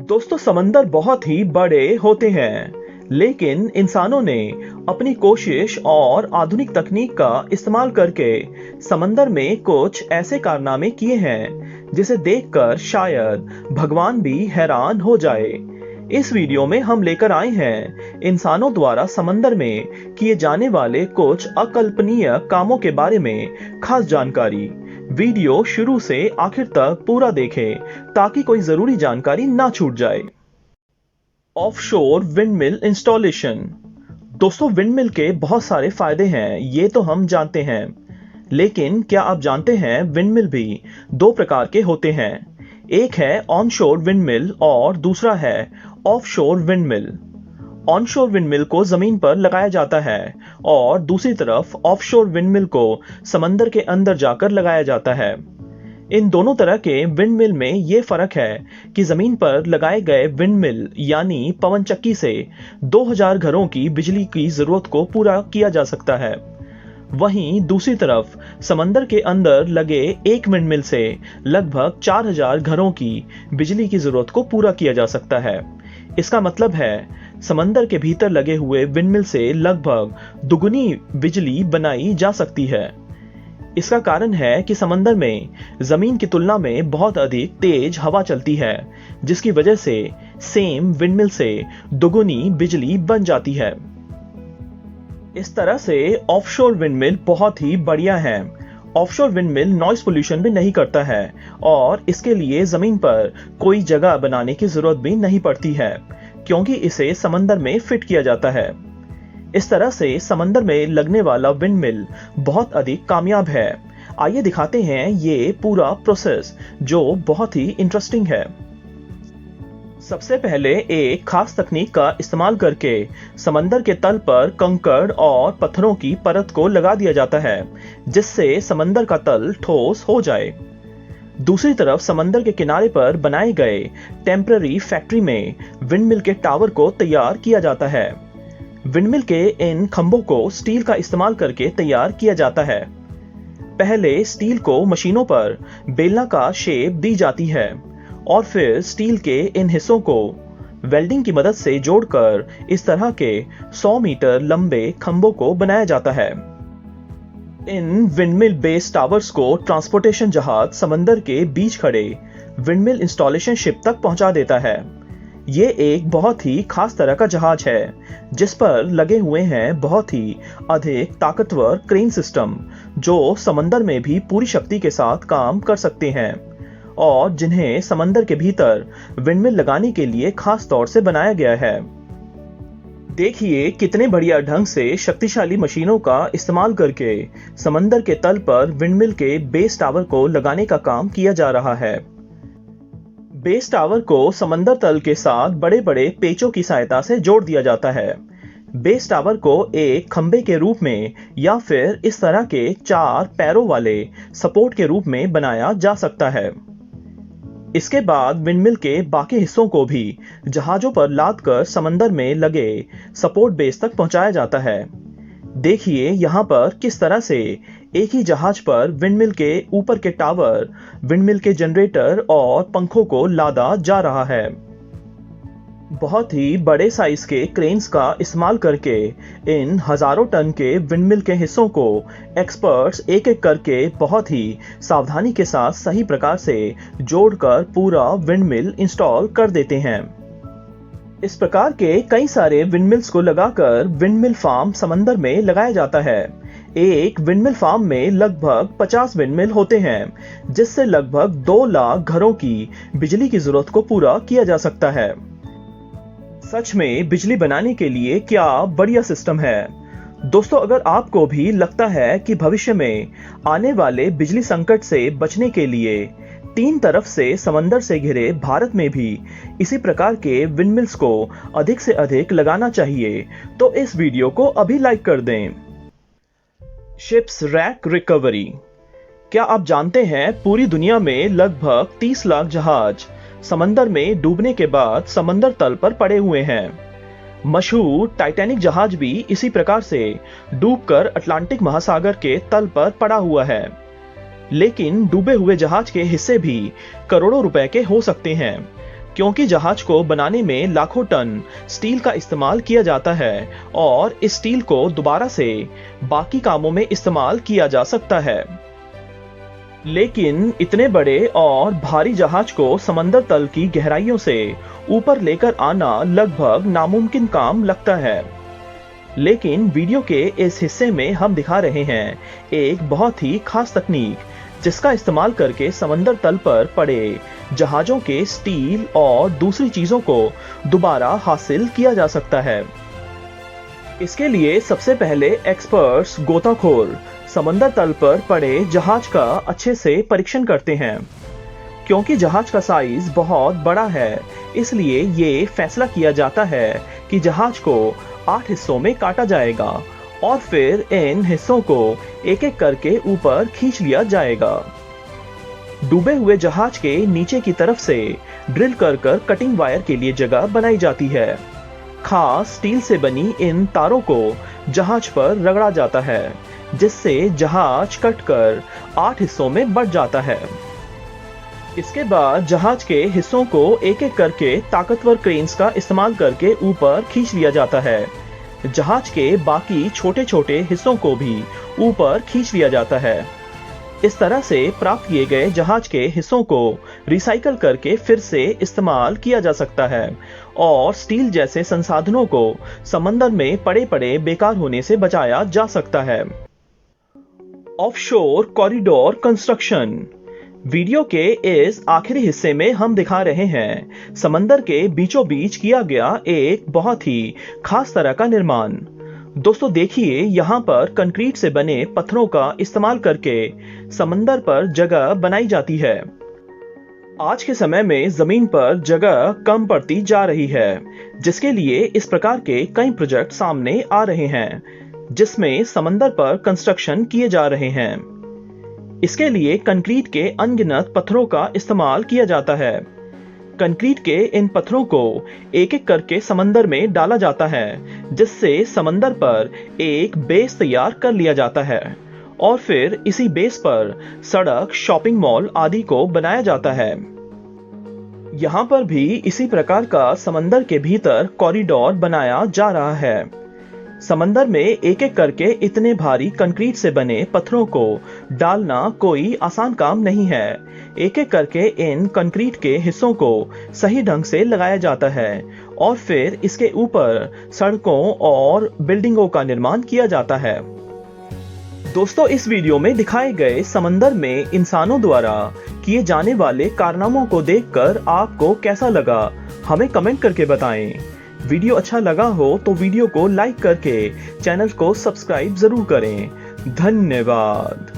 दोस्तों समंदर बहुत ही बड़े होते हैं, लेकिन इंसानों ने अपनी कोशिश और आधुनिक तकनीक का इस्तेमाल करके समंदर में कुछ ऐसे कारनामे किए हैं जिसे देखकर शायद भगवान भी हैरान हो जाए। इस वीडियो में हम लेकर आए हैं इंसानों द्वारा समंदर में किए जाने वाले कुछ अकल्पनीय कामों के बारे में खास जानकारी। वीडियो शुरू से आखिर तक पूरा देखें ताकि कोई जरूरी जानकारी ना छूट जाए। Offshore windmill installation. दोस्तों विंडमिल के बहुत सारे फायदे हैं, ये तो हम जानते हैं, लेकिन क्या आप जानते हैं विंडमिल भी दो प्रकार के होते हैं। एक है ऑनशोर विंडमिल और दूसरा है ऑफशोर विंडमिल। ऑनशोर विंडमिल को जमीन पर लगाया जाता है और दूसरी तरफ ऑफशोर विंडमिल को समंदर के अंदर जाकर लगाया जाता है। इन दोनों तरह के विंडमिल में यह फर्क है कि जमीन पर लगाए गए विंडमिल यानी पवन चक्की से 2000 घरों की बिजली की जरूरत को पूरा किया जा सकता है। वहीं दूसरी तरफ समंदर के अंदर लगे एक विंडमिल से लगभग 4000 घरों की बिजली की जरूरत को पूरा किया जा सकता है। इसका मतलब है समंदर के भीतर लगे हुए विंडमिल से लगभग दुगुनी बिजली बनाई जा सकती है। इसका कारण है कि समंदर में जमीन की तुलना में बहुत अधिक तेज हवा चलती है, जिसकी वजह से सेम विंडमिल से दुगुनी बिजली बन जाती है। इस तरह से ऑफशोर विंडमिल बहुत ही बढ़िया है। ऑफशोर विंडमिल नॉइस पोल्यूशन भी नहीं करता है और इसके लिए जमीन पर कोई जगह बनाने की जरूरत भी नहीं पड़ती है, क्योंकि इसे समंदर में फिट किया जाता है। इस तरह से समंदर में लगने वाला विंडमिल बहुत अधिक कामयाब है। आइए दिखाते हैं ये पूरा प्रोसेस, जो बहुत ही इंटरेस्टिंग है। सबसे पहले एक खास तकनीक का इस्तेमाल करके समंदर के तल पर कंकड़ और पत्थरों की परत को लगा दिया जाता है, जिससे समंदर का तल ठोस हो जाए। दूसरी तरफ समंदर के किनारे पर बनाए गए टेम्पररी फैक्ट्री में विंडमिल के टावर को तैयार किया जाता है। विंडमिल के इन खंभों को स्टील का इस्तेमाल करके तैयार किया जाता है। पहले स्टील को मशीनों पर बेलनाकार शेप दी जाती है और फिर स्टील के इन हिस्सों को वेल्डिंग की मदद से जोड़कर इस तरह के 100 मीटर लंबे खंभों को बनाया जाता है। इन विंडमिल बेस टावर्स को ट्रांसपोर्टेशन जहाज समंदर के बीच खड़े विंडमिल इंस्टॉलेशन शिप तक पहुंचा देता है। ये एक बहुत ही खास तरह का जहाज है, जिस पर लगे हुए हैं बहुत ही अधिक ताकतवर क्रेन सिस्टम, जो समंदर में भी पूरी शक्ति के साथ काम कर सकते हैं और जिन्हें समंदर के भीतर विंडमिल लगाने के लिए खास तौर से बनाया गया है। देखिए कितने बढ़िया ढंग से शक्तिशाली मशीनों का इस्तेमाल करके समंदर के तल पर विंडमिल के बेस टावर को लगाने का काम किया जा रहा है। बेस टावर को समंदर तल के साथ बड़े बड़े पेचों की सहायता से जोड़ दिया जाता है। बेस टावर को एक खंबे के रूप में या फिर इस तरह के 4 पैरों वाले सपोर्ट के रूप में बनाया जा सकता है। इसके बाद विंडमिल के बाकी हिस्सों को भी जहाजों पर लादकर समंदर में लगे सपोर्ट बेस तक पहुंचाया जाता है। देखिए यहाँ पर किस तरह से एक ही जहाज पर विंडमिल के ऊपर के टावर, विंडमिल के जनरेटर और पंखों को लादा जा रहा है। बहुत ही बड़े साइज के क्रेन्स का इस्तेमाल करके इन हजारों टन के विंडमिल के हिस्सों को एक्सपर्ट्स एक एक करके बहुत ही सावधानी के साथ सही प्रकार से जोड़कर पूरा विंडमिल इंस्टॉल कर देते हैं। इस प्रकार के कई सारे विंडमिल्स को लगाकर विंडमिल फार्म समंदर में लगाया जाता है। एक विंडमिल फार्म में लगभग 50 विंडमिल होते हैं, जिससे लगभग 2 लाख घरों की बिजली की जरूरत को पूरा किया जा सकता है। सच में बिजली बनाने के लिए क्या बढ़िया सिस्टम है। दोस्तों अगर आपको भी लगता है कि भविष्य में आने वाले बिजली संकट से बचने के लिए 3 तरफ से समंदर से घिरे भारत में भी इसी प्रकार के विंडमिल्स को अधिक से अधिक लगाना चाहिए, तो इस वीडियो को अभी लाइक कर दें। Ships rack recovery. क्या आप जानते हैं पूरी दुनिया में लगभग 30 लाख जहाज समंदर में डूबने के बाद समंदर तल पर पड़े हुए हैं। मशहूर टाइटैनिक जहाज भी इसी प्रकार से डूबकर अटलांटिक महासागर के तल पर पड़ा हुआ है। लेकिन डूबे हुए जहाज के हिस्से भी करोड़ों रुपए के हो सकते हैं। क्योंकि जहाज को बनाने में लाखों टन स्टील का इस्तेमाल किया जाता है और इस स्टील को दोबारा से बाकी कामों में इस्तेमाल किया जा सकता है। लेकिन इतने बड़े और भारी जहाज को समंदर तल की गहराइयों से ऊपर लेकर आना लगभग नामुमकिन काम लगता है। लेकिन वीडियो के इस हिस्से में हम दिखा रहे हैं एक बहुत ही खास तकनीक, जिसका इस्तेमाल करके समंदर तल पर पड़े जहाजों के स्टील और दूसरी चीजों को दोबारा हासिल किया जा सकता है। इसके लिए सबसे पहले एक्सपर्ट्स गोताखोर समंदर तल पर पड़े जहाज का अच्छे से परीक्षण करते हैं। क्योंकि जहाज का साइज बहुत बड़ा है, इसलिए ये फैसला किया जाता है कि जहाज को 8 हिस्सों में काटा जाएगा और फिर इन हिस्सों को एक एक करके ऊपर खींच लिया जाएगा। डूबे हुए जहाज के नीचे की तरफ से ड्रिल कर कटिंग वायर के लिए जगह बनाई जाती है। खास स्टील से बनी इन तारों को जहाज पर रगड़ा जाता है, जिससे जहाज कटकर 8 हिस्सों में बंट जाता है। इसके बाद जहाज के हिस्सों को एक एक करके ताकतवर क्रेन्स का इस्तेमाल करके ऊपर खींच लिया जाता है। जहाज के बाकी छोटे छोटे हिस्सों को भी ऊपर खींच लिया जाता है। इस तरह से प्राप्त किए गए जहाज के हिस्सों को रिसाइकल करके फिर से इस्तेमाल किया जा सकता है और स्टील जैसे संसाधनों को समंदर में पड़े पड़े बेकार होने से बचाया जा सकता है। Offshore corridor construction. वीडियो के इस आखिरी हिस्से में हम दिखा रहे हैं समंदर के बीचों बीच किया गया एक बहुत ही खास तरह का निर्माण। दोस्तों देखिए, यहाँ पर कंक्रीट से बने पत्थरों का इस्तेमाल करके समंदर पर जगह बनाई जाती है। आज के समय में जमीन पर जगह कम पड़ती जा रही है, जिसके लिए इस प्रकार के कई प्रोजेक्ट सामने आ रहे हैं, जिसमें समंदर पर कंस्ट्रक्शन किए जा रहे हैं। इसके लिए कंक्रीट के अनगिनत पत्थरों का इस्तेमाल किया जाता है। कंक्रीट के इन पत्थरों को एक एक करके समंदर में डाला जाता है, जिससे समंदर पर एक बेस तैयार कर लिया जाता है और फिर इसी बेस पर सड़क, शॉपिंग मॉल आदि को बनाया जाता है। यहाँ पर भी इसी प्रकार का समंदर के भीतर कॉरिडोर बनाया जा रहा है। समंदर में एक एक करके इतने भारी कंक्रीट से बने पत्थरों को डालना कोई आसान काम नहीं है। एक एक करके इन कंक्रीट के हिस्सों को सही ढंग से लगाया जाता है और फिर इसके ऊपर सड़कों और बिल्डिंगों का निर्माण किया जाता है। दोस्तों, इस वीडियो में दिखाए गए समंदर में इंसानों द्वारा किए जाने वाले कारनामों को देखकर आपको कैसा लगा, हमें कमेंट करके बताएं। वीडियो अच्छा लगा हो तो वीडियो को लाइक करके चैनल को सब्सक्राइब जरूर करें। धन्यवाद।